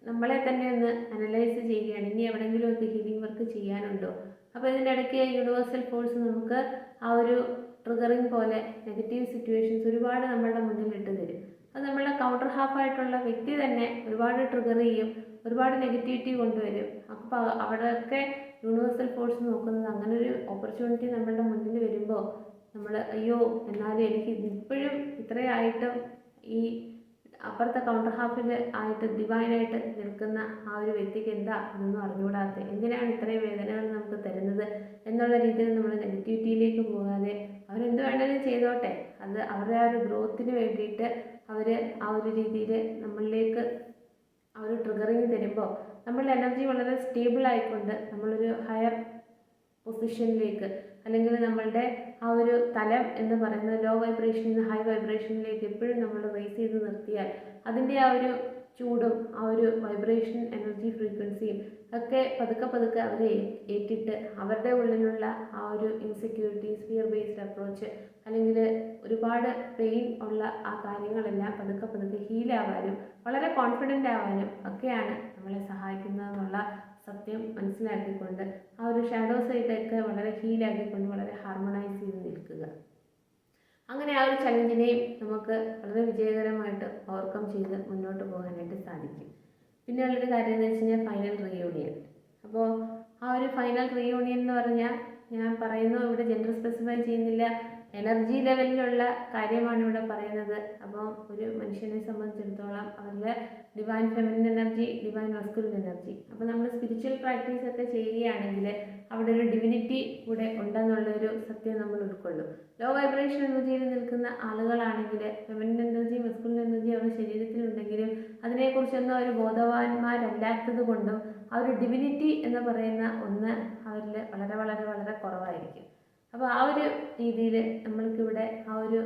നമ്മളെ തന്നെ ഒന്ന് അനലൈസ് ചെയ്യുകയാണ്, ഇനി എവിടെയെങ്കിലും ഒക്കെ ഹീലിംഗ് വർക്ക് ചെയ്യാനുണ്ടോ. അപ്പോൾ ഇതിൻ്റെ ഇടയ്ക്ക് യൂണിവേഴ്സൽ ഫോഴ്സ് നമുക്ക് ആ ഒരു ട്രിഗറിങ് പോലെ നെഗറ്റീവ് സിറ്റുവേഷൻസ് ഒരുപാട് നമ്മളുടെ മുന്നിൽ ഇട്ട് തരും. അത് നമ്മളുടെ കൗണ്ടർ ഹാഫായിട്ടുള്ള വ്യക്തി തന്നെ ഒരുപാട് ട്രിഗർ ചെയ്യും, ഒരുപാട് നെഗറ്റിവിറ്റി കൊണ്ടുവരും. അപ്പോൾ അവിടെയൊക്കെ യൂണിവേഴ്സൽ ഫോഴ്സ് നോക്കുന്നത് അങ്ങനെ ഒരു ഓപ്പർച്യൂണിറ്റി നമ്മളുടെ മുന്നിൽ വരുമ്പോൾ നമ്മൾ അയ്യോ, എന്നാലും എനിക്ക് ഇപ്പോഴും ഇത്രയായിട്ടും ഈ അപ്പുറത്തെ കൗണ്ടർ ഹാഫിൽ ആയിട്ട് ഡിവൈനായിട്ട് നിൽക്കുന്ന ആ ഒരു വ്യക്തിക്ക് എന്താ ഇതൊന്നും അറിഞ്ഞുകൂടാത്ത, എന്തിനാണ് ഇത്രയും വേദനകൾ നമുക്ക് തരുന്നത് എന്നുള്ള രീതിയിൽ നമ്മൾ നെഗറ്റിവിറ്റിയിലേക്ക് പോകാതെ അവരെന്ത് വേണമെങ്കിലും ചെയ്തോട്ടെ, അത് അവരുടെ ആ ഒരു ഗ്രോത്തിന് വേണ്ടിയിട്ട് അവർ ആ ഒരു രീതിയിൽ നമ്മളിലേക്ക് ആ ഒരു ട്രിഗറിങ് തരുമ്പോൾ നമ്മളുടെ എനർജി വളരെ സ്റ്റേബിൾ ആയിക്കൊണ്ട് നമ്മളൊരു ഹയർ പൊസിഷനിലേക്ക്, അല്ലെങ്കിൽ നമ്മളുടെ ആ ഒരു തലം എന്ന് പറയുന്നത് ലോ വൈബ്രേഷനിൽ നിന്ന് ഹൈ വൈബ്രേഷനിലേക്ക് എപ്പോഴും നമ്മൾ റേസ് ചെയ്ത് നിർത്തിയാൽ അതിൻ്റെ ആ ഒരു ചൂടും ആ ഒരു വൈബ്രേഷൻ എനർജി ഫ്രീക്വൻസിയും ഒക്കെ പതുക്കെ അവരെ ഏറ്റിട്ട് അവരുടെ ഉള്ളിലുള്ള ആ ഒരു ഇൻസെക്യൂരിറ്റീസ്, ഫിയർ ബേസ്ഡ് അപ്രോച്ച്, അല്ലെങ്കിൽ ഒരുപാട് പെയിൻ ഉള്ള ആ കാര്യങ്ങളെല്ലാം പതുക്കെ ഹീലാവാനും വളരെ കോൺഫിഡൻ്റ് ആവാനും ഒക്കെയാണ് നമ്മളെ സഹായിക്കുന്നതെന്നുള്ള സത്യം മനസ്സിലാക്കിക്കൊണ്ട് ആ ഒരു ഷാഡോ സൈഡൊക്കെ വളരെ ഹീലാക്കിക്കൊണ്ട് വളരെ ഹാർമണൈസ് ചെയ്ത് നിൽക്കുക. അങ്ങനെ ആ ഒരു ചലഞ്ചിനെയും നമുക്ക് വളരെ വിജയകരമായിട്ട് ഓവർകം ചെയ്ത് മുന്നോട്ട് പോകാനായിട്ട് സാധിക്കും. പിന്നെയുള്ളൊരു കാര്യം എന്ന് വെച്ച് കഴിഞ്ഞാൽ ഫൈനൽ റീയൂണിയൻ. അപ്പോൾ ആ ഒരു ഫൈനൽ റീയൂണിയൻ എന്ന് പറഞ്ഞാൽ ഞാൻ പറയുന്നു, ഇവിടെ ജെൻഡർ സ്പെസിഫൈ ചെയ്യുന്നില്ല, എനർജി ലെവലിലുള്ള കാര്യമാണ് ഇവിടെ പറയുന്നത്. അപ്പോൾ ഒരു മനുഷ്യനെ സംബന്ധിച്ചിടത്തോളം അവരുടെ divine feminine energy, divine masculine energy. അപ്പോൾ നമ്മൾ സ്പിരിച്വൽ പ്രാക്ടീസ് ഒക്കെ ചെയ്യുകയാണെങ്കിൽ അവിടെ ഒരു ഡിവിനിറ്റി കൂടെ ഉണ്ടെന്നുള്ളൊരു സത്യം നമ്മൾ ഉൾക്കൊള്ളും. ലോ വൈബ്രേഷൻ എനർജിയിൽ നിൽക്കുന്ന ആളുകളാണെങ്കിൽ ഫെമിനിൻ എനർജി, മസ്കുലിൻ എനർജി അവരുടെ ശരീരത്തിലുണ്ടെങ്കിലും അതിനെക്കുറിച്ചൊന്നും അവർ ബോധവാന്മാരല്ലാത്തത് കൊണ്ടും ആ ഒരു ഡിവിനിറ്റി എന്ന് പറയുന്ന ഒന്ന് അവരിൽ വളരെ വളരെ വളരെ കുറവായിരിക്കും. അപ്പോൾ ആ ഒരു രീതിയിൽ നമ്മൾക്കിവിടെ ആ ഒരു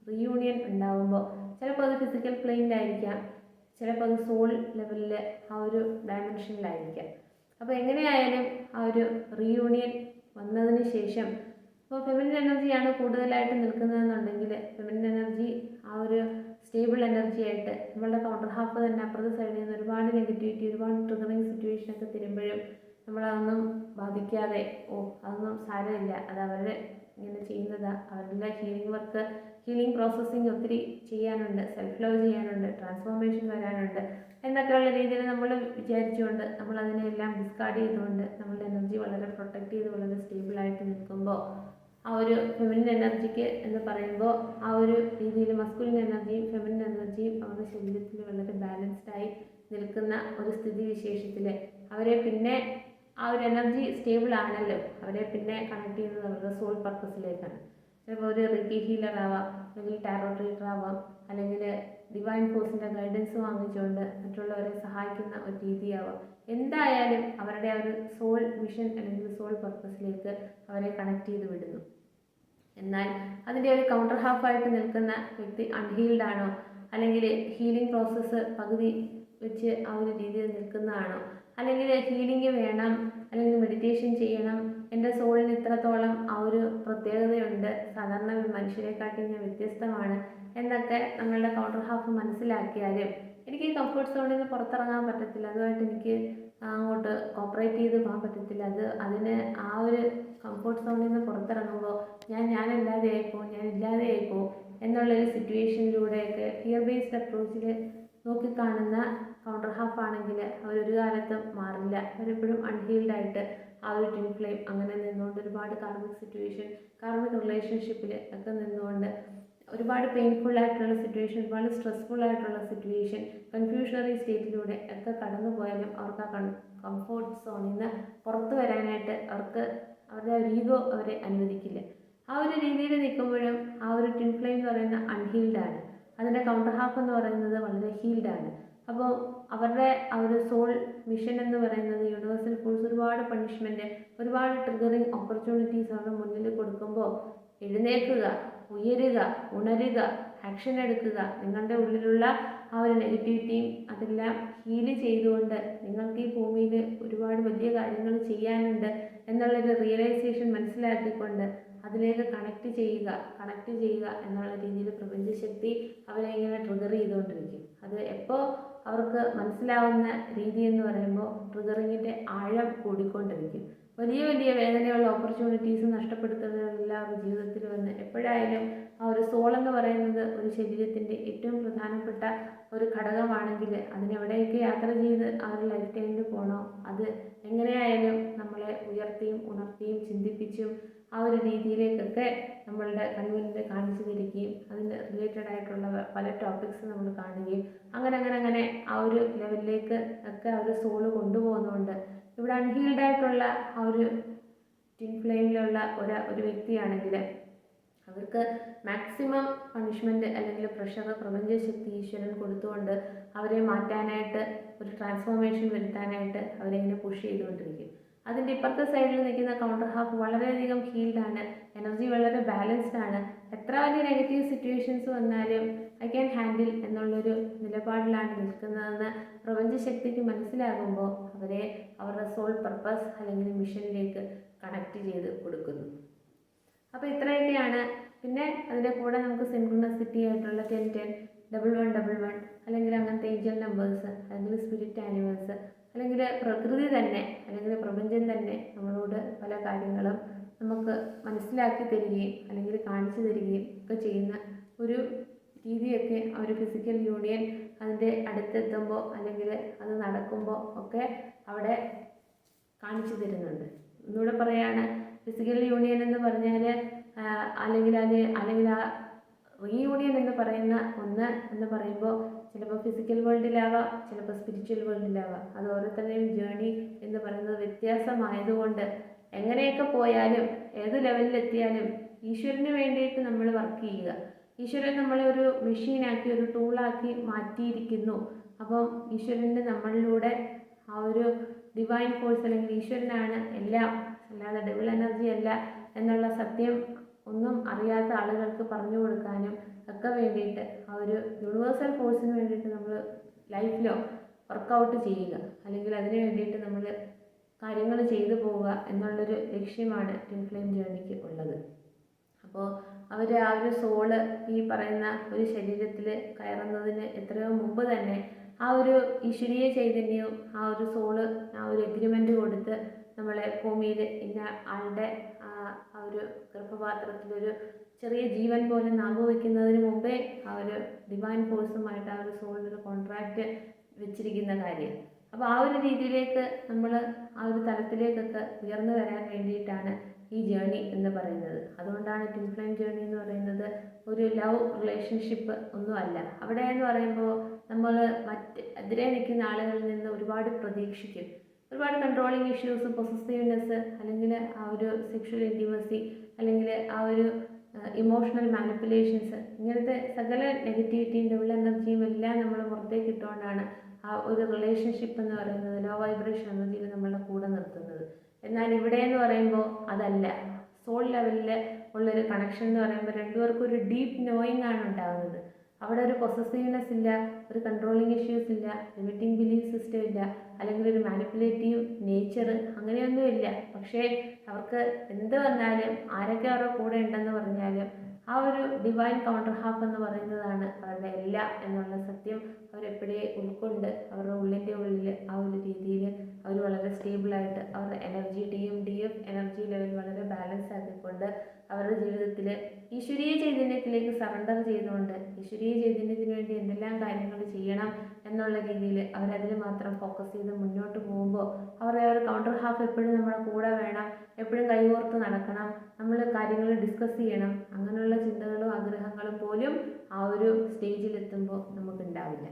റീയൂണിയൻ ഉണ്ടാകുമ്പോൾ ചിലപ്പോൾ അത് ഫിസിക്കൽ പ്ലെയിനിലായിരിക്കാം, ചിലപ്പോൾ അത് സോൾ ലെവലിൽ ആ ഒരു ഡയമെൻഷനിലായിരിക്കാം. അപ്പോൾ എങ്ങനെയായാലും ആ ഒരു റീയൂണിയൻ വന്നതിന് ശേഷം ഇപ്പോൾ ഫെമിനിൻ എനർജിയാണ് കൂടുതലായിട്ട് നിൽക്കുന്നതെന്നുണ്ടെങ്കിൽ ഫെമിനിൻ എനർജി ആ ഒരു സ്റ്റേബിൾ എനർജി ആയിട്ട് നമ്മളുടെ കൗണ്ടർ ഹാഫ് തന്നെ അപ്പുറത്തെ സൈഡിൽ നിന്ന് ഒരുപാട് നെഗറ്റിവിറ്റി, ഒരുപാട് ട്രിഗറിങ് സിറ്റുവേഷനൊക്കെ തരുമ്പോഴും നമ്മളതൊന്നും ബാധിക്കാതെ അതൊന്നും സാരമില്ല, അത് അവർ ഇങ്ങനെ ചെയ്യുന്നതാണ്, അവരുടെ ഹീലിംഗ് വർക്ക്, ഹീലിംഗ് പ്രോസസ്സിങ് ഒത്തിരി ചെയ്യാനുണ്ട്, സെൽഫ് ലവ് ചെയ്യാനുണ്ട്, ട്രാൻസ്ഫോർമേഷൻ വരാനുണ്ട് എന്നൊക്കെയുള്ള രീതിയിൽ നമ്മൾ വിചാരിച്ചുകൊണ്ട് നമ്മളതിനെല്ലാം ഡിസ്കാർഡ് ചെയ്തുകൊണ്ട് നമ്മളുടെ എനർജി വളരെ പ്രൊട്ടക്റ്റ് ചെയ്ത് വളരെ സ്റ്റേബിളായിട്ട് നിൽക്കുമ്പോൾ ആ ഒരു ഫെമിനിൻ എനർജിക്ക് എന്ന് പറയുമ്പോൾ ആ ഒരു രീതിയിൽ മസ്കുലിൻ എനർജിയും ഫെമിനിൻ എനർജിയും അവരുടെ ശരീരത്തിൽ വളരെ ബാലൻസ്ഡായി നിൽക്കുന്ന ഒരു സ്ഥിതി വിശേഷത്തിൽ അവരെ പിന്നെ ആ ഒരു എനർജി സ്റ്റേബിൾ ആണല്ലോ, അവരെ പിന്നെ കണക്ട് ചെയ്യുന്നത് അവരുടെ സോൾ പർപ്പസിലേക്കാണ്. ചിലപ്പോൾ ഒരു റിക്കി ഹീലർ ആവാം, അല്ലെങ്കിൽ ടാരോ റീഡർ ആവാം, അല്ലെങ്കിൽ ഡിവൈൻ ഫോഴ്സിൻ്റെ ഗൈഡൻസ് വാങ്ങിച്ചുകൊണ്ട് മറ്റുള്ളവരെ സഹായിക്കുന്ന ഒരു രീതിയാവാം. എന്തായാലും അവരുടെ ആ ഒരു സോൾ മിഷൻ അല്ലെങ്കിൽ സോൾ പർപ്പസിലേക്ക് അവരെ കണക്ട് ചെയ്ത് വിടുന്നു. എന്നാൽ അതിൻ്റെ ഒരു കൗണ്ടർ ഹാഫായിട്ട് നിൽക്കുന്ന വ്യക്തി അൺഹീൽഡ് ആണോ, അല്ലെങ്കിൽ ഹീലിംഗ് പ്രോസസ്സ് പകുതി വെച്ച് ആ ഒരു രീതിയിൽ നിൽക്കുന്നതാണോ, അല്ലെങ്കിൽ ഹീലിംഗ് വേണം, അല്ലെങ്കിൽ മെഡിറ്റേഷൻ ചെയ്യണം, എൻ്റെ സോളിന് ഇത്രത്തോളം ആ ഒരു പ്രത്യേകതയുണ്ട്, സാധാരണ മനുഷ്യരെക്കാട്ടി ഞാൻ വ്യത്യസ്തമാണ് എന്നൊക്കെ നമ്മളുടെ കൗണ്ടർ ഹാഫ് മനസ്സിലാക്കിയാലും എനിക്ക് ഈ കംഫർട്ട് സോണിൽ നിന്ന് പുറത്തിറങ്ങാൻ പറ്റത്തില്ല, അതുമായിട്ട് എനിക്ക് അങ്ങോട്ട് കോപ്പറേറ്റ് ചെയ്ത് പോകാൻ പറ്റത്തില്ല, അതിന് ആ ഒരു കംഫർട്ട് സോണിൽ നിന്ന് പുറത്തിറങ്ങുമ്പോൾ ഞാനല്ലാതെ ആയിപ്പോവും, ഞാൻ ഇല്ലാതെ ആയിപ്പോവും എന്നുള്ളൊരു സിറ്റുവേഷനിലൂടെയൊക്കെ ഫിയർ ബേസ്ഡ് അപ്രോച്ചിൽ നോക്കിക്കാണുന്ന കൗണ്ടർ ഹാഫ് ആണെങ്കിൽ അവരൊരു കാലത്തും മാറില്ല, അവരെപ്പോഴും അൺഹീൽഡ് ആയിട്ട് ആ ഒരു ട്വിൻ ഫ്ലെയിം അങ്ങനെ നിന്നുകൊണ്ട് ഒരുപാട് കാർമിക് സിറ്റുവേഷൻ, കാർമിക് റിലേഷൻഷിപ്പിൽ ഒക്കെ നിന്നുകൊണ്ട് ഒരുപാട് പെയിൻഫുൾ ആയിട്ടുള്ള സിറ്റുവേഷൻ, ഒരുപാട് സ്ട്രെസ്ഫുൾ ആയിട്ടുള്ള സിറ്റുവേഷൻ, കൺഫ്യൂഷണറി സ്റ്റേറ്റിലൂടെ ഒക്കെ കടന്നു പോയാലും അവർക്ക് ആ കംഫോർട്ട് സോണിൽ നിന്ന് പുറത്തു വരാനായിട്ട് അവരുടെ ഒരു ഈഗോ അവരെ അനുവദിക്കില്ല. ആ ഒരു രീതിയിൽ നിൽക്കുമ്പോഴും ആ ഒരു ട്വിൻ ഫ്ലെയിം എന്ന് പറയുന്ന അൺഹീൽഡാണ്, അതിൻ്റെ കൗണ്ടർ ഹാഫ് എന്ന് പറയുന്നത് വളരെ ഹീൽഡാണ്. അപ്പോൾ അവരുടെ ആ ഒരു സോൾ മിഷൻ എന്ന് പറയുന്നത് യൂണിവേഴ്സൽ ഫോഴ്സ് ഒരുപാട് പണിഷ്മെൻറ്റ്, ഒരുപാട് ട്രിഗറിങ് ഓപ്പർച്യൂണിറ്റീസ് അവരുടെ മുന്നിൽ കൊടുക്കുമ്പോൾ എഴുന്നേൽക്കുക, ഉയരുക, ഉണരുക, ആക്ഷൻ എടുക്കുക, നിങ്ങളുടെ ഉള്ളിലുള്ള ആ ഒരു നെഗറ്റിവിറ്റിയും അതെല്ലാം ഹീല് ചെയ്തുകൊണ്ട് നിങ്ങൾക്ക് ഈ ഭൂമിയിൽ ഒരുപാട് വലിയ കാര്യങ്ങൾ ചെയ്യാനുണ്ട് എന്നുള്ളൊരു റിയലൈസേഷൻ മനസ്സിലാക്കിക്കൊണ്ട് അതിലേക്ക് കണക്ട് ചെയ്യുക എന്നുള്ള രീതിയിൽ പ്രപഞ്ചശക്തി അവരെ ഇങ്ങനെ ട്രിഗർ ചെയ്തുകൊണ്ടിരിക്കും. അത് എപ്പോൾ അവർക്ക് മനസ്സിലാവുന്ന രീതി എന്ന് പറയുമ്പോൾ ട്രിഗറിങ്ങിൻ്റെ ആഴം കൂടിക്കൊണ്ടിരിക്കും. വലിയ വലിയ വേദനയുള്ള ഓപ്പർച്യൂണിറ്റീസ് നഷ്ടപ്പെടുത്തുന്നതെല്ലാം അവരുടെ ജീവിതത്തിൽ വന്ന് എപ്പോഴായാലും ആ ഒരു സോൾ എന്ന് പറയുന്നത് ഒരു ശരീരത്തിൻ്റെ ഏറ്റവും പ്രധാനപ്പെട്ട ഒരു ഘടകമാണെങ്കിൽ അതിനെവിടെയൊക്കെ യാത്ര ചെയ്ത് ആ ഒരു ലൈഫ് ടൈമിൽ പോകണോ അത് എങ്ങനെയായാലും നമ്മളെ ഉയർത്തിയും ഉണർത്തിയും ചിന്തിപ്പിച്ചും ആ ഒരു രീതിയിലേക്കൊക്കെ നമ്മളുടെ കൺമുന്നിൽ കാണിച്ചു തരികയും അതിന് റിലേറ്റഡ് ആയിട്ടുള്ള പല ടോപ്പിക്സ് നമ്മൾ കാണുകയും അങ്ങനെ ആ ഒരു ലെവലിലേക്ക് ഒക്കെ ആ ഒരു സോള് കൊണ്ടുപോകുന്നതുകൊണ്ട് ഇവിടെ അൺഹീൽഡ് ആയിട്ടുള്ള ആ ഒരു ട്വിൻ ഫ്ലെയിമിലുള്ള ഒരു വ്യക്തിയാണെങ്കിൽ അവർക്ക് മാക്സിമം പണിഷ്മെൻറ്റ് അല്ലെങ്കിൽ പ്രഷർ പ്രപഞ്ചശക്തി ഈശ്വരൻ കൊടുത്തുകൊണ്ട് അവരെ മാറ്റാനായിട്ട് ഒരു ട്രാൻസ്ഫോർമേഷൻ വരുത്താനായിട്ട് അവരെ ഇങ്ങനെ പുഷ് ചെയ്തുകൊണ്ടിരിക്കും. അതിൻ്റെ ഇപ്പുറത്തെ സൈഡിൽ നിൽക്കുന്ന കൗണ്ടർ ഹാഫ് വളരെയധികം ഹീൽഡാണ്, എനർജി വളരെ ബാലൻസ്ഡ് ആണ്. എത്ര വലിയ നെഗറ്റീവ് സിറ്റുവേഷൻസ് വന്നാലും ഐ ക്യാൻ ഹാൻഡിൽ എന്നുള്ളൊരു നിലപാടിലാണ് നിൽക്കുന്നതെന്ന് പ്രപഞ്ചശക്തിക്ക് മനസ്സിലാകുമ്പോൾ അവരെ അവരുടെ സോൾ പർപ്പസ് അല്ലെങ്കിൽ മിഷനിലേക്ക് കണക്ട് ചെയ്ത് കൊടുക്കുന്നു. അപ്പോൾ ഇത്രയൊക്കെയാണ്. പിന്നെ അതിൻ്റെ കൂടെ നമുക്ക് സിൻക്രണസിറ്റി ആയിട്ടുള്ള 1010, 1111 അല്ലെങ്കിൽ അങ്ങനത്തെ ഏഞ്ചൽ നമ്പേഴ്സ് അല്ലെങ്കിൽ സ്പിരിറ്റ് ആനിമൽസ് അല്ലെങ്കിൽ പ്രകൃതി തന്നെ അല്ലെങ്കിൽ പ്രപഞ്ചം തന്നെ നമ്മളോട് പല കാര്യങ്ങളും നമുക്ക് മനസ്സിലാക്കി തരികയും അല്ലെങ്കിൽ കാണിച്ചു തരികയും ഒക്കെ ചെയ്യുന്ന ഒരു രീതിയൊക്കെ ആ ഒരു ഫിസിക്കൽ യൂണിയൻ അതിൻ്റെ അടുത്തെത്തുമ്പോൾ അല്ലെങ്കിൽ അത് നടക്കുമ്പോൾ ഒക്കെ അവിടെ കാണിച്ചു തരുന്നുണ്ട്. ഒന്നുകൂടെ പറയുകയാണ്, ഫിസിക്കൽ യൂണിയൻ എന്ന് പറഞ്ഞാൽ അല്ലെങ്കിൽ ആ റീയൂണിയൻ എന്ന് പറയുന്ന ഒന്ന് എന്ന് പറയുമ്പോൾ ചിലപ്പോൾ ഫിസിക്കൽ വേൾഡിലാവാം, ചിലപ്പോൾ സ്പിരിച്വൽ വേൾഡിലാവാം. അത് ഓരോരുത്തരുടെയും ജേണി എന്ന് പറയുന്നത് വ്യത്യാസമായതുകൊണ്ട് എങ്ങനെയൊക്കെ പോയാലും ഏത് ലെവലിലെത്തിയാലും ഈശ്വരന് വേണ്ടിയിട്ട് നമ്മൾ വർക്ക് ചെയ്യുക. ഈശ്വരൻ നമ്മളെ ഒരു മെഷീനാക്കി ഒരു ടൂളാക്കി മാറ്റിയിരിക്കുന്നു. അപ്പം ഈശ്വരന് നമ്മളിലൂടെ ആ ഒരു ഡിവൈൻ ഫോഴ്സ് അല്ലെങ്കിൽ ഈശ്വരനാണ് എല്ലാം, അല്ലാതെ ഡെവിൾ എനർജി അല്ല എന്നുള്ള സത്യം ഒന്നും അറിയാത്ത ആളുകൾക്ക് പറഞ്ഞു കൊടുക്കാനും ഒക്കെ വേണ്ടിയിട്ട് ആ ഒരു യൂണിവേഴ്സൽ ഫോഴ്സിന് വേണ്ടിയിട്ട് നമ്മൾ ലൈഫിലോ വർക്കൗട്ട് ചെയ്യുക, അല്ലെങ്കിൽ അതിന് വേണ്ടിയിട്ട് നമ്മൾ കാര്യങ്ങൾ ചെയ്തു പോവുക എന്നുള്ളൊരു ലക്ഷ്യമാണ് ട്വിൻ ഫ്ലെയിം ജേർണിക്ക് ഉള്ളത്. അപ്പോൾ അവർ ആ ഒരു സോള് ഈ പറയുന്ന ഒരു ശരീരത്തിൽ കയറുന്നതിന് എത്രയോ മുമ്പ് തന്നെ ആ ഒരു ഈശ്വരീയ ചൈതന്യവും ആ ഒരു സോള് ആ ഒരു എഗ്രിമെൻ്റ് കൊടുത്ത് നമ്മളെ ഭൂമിയിൽ ഇന്ന ആളുടെ ആ ഒരു ഗർഭപാത്രത്തിലൊരു ചെറിയ ജീവൻ പോലെ നാമ്പ് വയ്ക്കുന്നതിന് മുമ്പേ ആ ഒരു ഡിവൈൻ ഫോഴ്സുമായിട്ട് ആ ഒരു സോളിനൊരു കോൺട്രാക്റ്റ് വെച്ചിരിക്കുന്ന കാര്യം. അപ്പോൾ ആ ഒരു രീതിയിലേക്ക് നമ്മൾ ആ ഒരു തലത്തിലേക്കൊക്കെ ഉയർന്നു വരാൻ വേണ്ടിയിട്ടാണ് ഈ ജേണി എന്ന് പറയുന്നത്. അതുകൊണ്ടാണ് ട്വിൻ ഫ്ലെയിം ജേണി എന്ന് പറയുന്നത് ഒരു ലവ് റിലേഷൻഷിപ്പ് ഒന്നുമല്ല. അവിടെ എന്ന് പറയുമ്പോൾ നമ്മൾ എതിരെ നിൽക്കുന്ന ആളുകളിൽ നിന്ന് ഒരുപാട് പ്രതീക്ഷിക്കും. ഒരുപാട് കൺട്രോളിങ് ഇഷ്യൂസ്, പൊസസീവ്നെസ്, അല്ലെങ്കിൽ ആ ഒരു സെക്ഷൽ ഇൻറ്റിമസി, അല്ലെങ്കിൽ ആ ഒരു ഇമോഷണൽ മാനിപ്പുലേഷൻസ്, ഇങ്ങനത്തെ സകല നെഗറ്റിവിറ്റിയും ഡബിൾ എനർജിയും എല്ലാം നമ്മൾ പുറത്തേക്ക് ഇട്ടുകൊണ്ടാണ് ആ ഒരു റിലേഷൻഷിപ്പ് എന്ന് പറയുന്നത് ലോ വൈബ്രേഷൻ എനർജിയിൽ നമ്മളുടെ കൂടെ നിർത്തുന്നത്. എന്നാൽ ഇവിടെ എന്ന് പറയുമ്പോൾ അതല്ല. സോൾ ലെവലിൽ ഉള്ളൊരു കണക്ഷൻ എന്ന് പറയുമ്പോൾ രണ്ടുപേർക്കും ഒരു ഡീപ്പ് നോയിങ് ആണ് ഉണ്ടാകുന്നത്. അവിടെ ഒരു പൊസസീവ്നെസ് ഇല്ല, ഒരു കൺട്രോളിങ് ഇഷ്യൂസ് ഇല്ല, ലിമിറ്റിംഗ് ബിലീഫ് സിസ്റ്റം ഇല്ല, അല്ലെങ്കിൽ ഒരു മാനിപ്പുലേറ്റീവ് നേച്ചർ, അങ്ങനെയൊന്നുമില്ല. പക്ഷേ അവർക്ക് എന്ത് വന്നാലും ആരൊക്കെ അവരുടെ കൂടെ ഉണ്ടെന്ന് പറഞ്ഞാലും ആ ഒരു ഡിവൈൻ കൗണ്ടർ ഹാഫ് എന്ന് പറയുന്നതാണ് അവരുടെ എല്ലാം എന്നുള്ള സത്യം അവരെപ്പോഴേ ഉൾക്കൊണ്ട് അവരുടെ ഉള്ളിൻ്റെ ഉള്ളിൽ ആ ഒരു രീതിയിൽ അവർ വളരെ സ്റ്റേബിളായിട്ട് അവരുടെ എനർജി DF എനർജി ലെവൽ വളരെ ബാലൻസ് ആക്കിക്കൊണ്ട് അവരുടെ ജീവിതത്തിൽ ഈശ്വരീയ ചൈതന്യത്തിലേക്ക് സറണ്ടർ ചെയ്തുകൊണ്ട് ഈശ്വരീയ ചൈതന്യത്തിന് വേണ്ടി എന്തെല്ലാം കാര്യങ്ങൾ ചെയ്യണം എന്നുള്ള രീതിയിൽ അവരതിൽ മാത്രം ഫോക്കസ് ചെയ്ത് മുന്നോട്ട് പോകുമ്പോൾ അവരുടെ ആ ഒരു കൗണ്ടർ ഹാഫ് എപ്പോഴും നമ്മുടെ കൂടെ വേണം, എപ്പോഴും കൈകോർത്ത് നടക്കണം, നമ്മൾ കാര്യങ്ങൾ ഡിസ്കസ് ചെയ്യണം, അങ്ങനെയുള്ള ചിന്തകളും ആഗ്രഹങ്ങളും പോലും ആ ഒരു സ്റ്റേജിലെത്തുമ്പോൾ നമുക്കുണ്ടാവില്ല.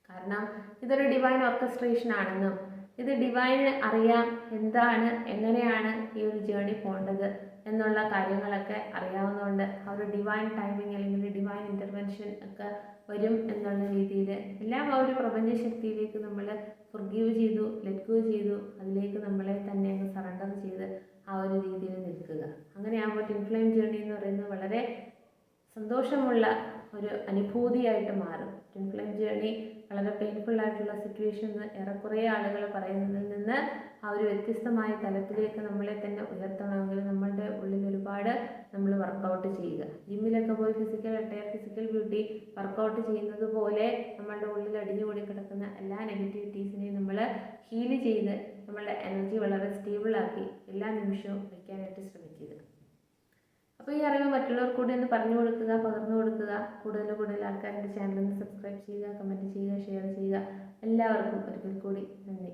കാരണം ഇതൊരു ഡിവൈൻ ഓർക്കസ്ട്രേഷൻ ആണെന്നും ഇത് ഡിവൈന് അറിയാം എന്താണ് എങ്ങനെയാണ് ഈ ഒരു ജേണി പോകേണ്ടത് എന്നുള്ള കാര്യങ്ങളൊക്കെ അറിയാവുന്നതുകൊണ്ട് ആ ഒരു ഡിവൈൻ ടൈമിങ് അല്ലെങ്കിൽ ഡിവൈൻ ഇൻ്റർവെൻഷൻ ഒക്കെ വരും എന്നുള്ള രീതിയിൽ എല്ലാം ആ ഒരു പ്രപഞ്ചശക്തിയിലേക്ക് നമ്മൾ ഫൊർഗീവ് ചെയ്തു, ലെറ്റ് ഗോ ചെയ്തു, അതിലേക്ക് നമ്മളെ തന്നെ അങ്ങ് സറണ്ടർ ചെയ്ത് ആ ഒരു രീതിയിൽ നിൽക്കുക. അങ്ങനെയാകുമ്പോൾ ട്വിൻ ഫ്ലെയിം ജേണി എന്ന് പറയുന്നത് വളരെ സന്തോഷമുള്ള ഒരു അനുഭൂതിയായിട്ട് മാറും. ട്വിൻ ഫ്ലെയിം ജേണി വളരെ പെയിൻഫുൾ ആയിട്ടുള്ള സിറ്റുവേഷൻസ് ഏറെക്കുറെ ആളുകൾ പറയുന്നതിൽ നിന്ന് ആ ഒരു വ്യത്യസ്തമായ തലത്തിലേക്ക് നമ്മളെ തന്നെ ഉയർത്തണമെങ്കിൽ നമ്മളുടെ ഉള്ളിൽ ഒരുപാട് നമ്മൾ വർക്കൗട്ട് ചെയ്യുക. ജിമ്മിലൊക്കെ പോയി ഫിസിക്കൽ ബ്യൂട്ടി വർക്കൗട്ട് ചെയ്യുന്നത് പോലെ നമ്മളുടെ ഉള്ളിൽ അടിഞ്ഞുകൂടി കിടക്കുന്ന എല്ലാ നെഗറ്റിവിറ്റീസിനെയും നമ്മൾ ഹീല് ചെയ്ത് നമ്മളുടെ എനർജി വളരെ സ്റ്റേബിളാക്കി എല്ലാ നിമിഷവും വയ്ക്കാനായിട്ട് ശ്രമിക്കുക. അപ്പോൾ ഈ അറിവ് മറ്റുള്ളവർക്ക് കൂടി ഒന്ന് പറഞ്ഞു കൊടുക്കുക, പകർന്നു കൊടുക്കുക. കൂടുതൽ ആൾക്കാരുടെ ചാനലിൽ സബ്സ്ക്രൈബ് ചെയ്യുക, കമൻറ്റ് ചെയ്യുക, ഷെയർ ചെയ്യുക. എല്ലാവർക്കും ഒരിക്കൽ കൂടി നന്ദി.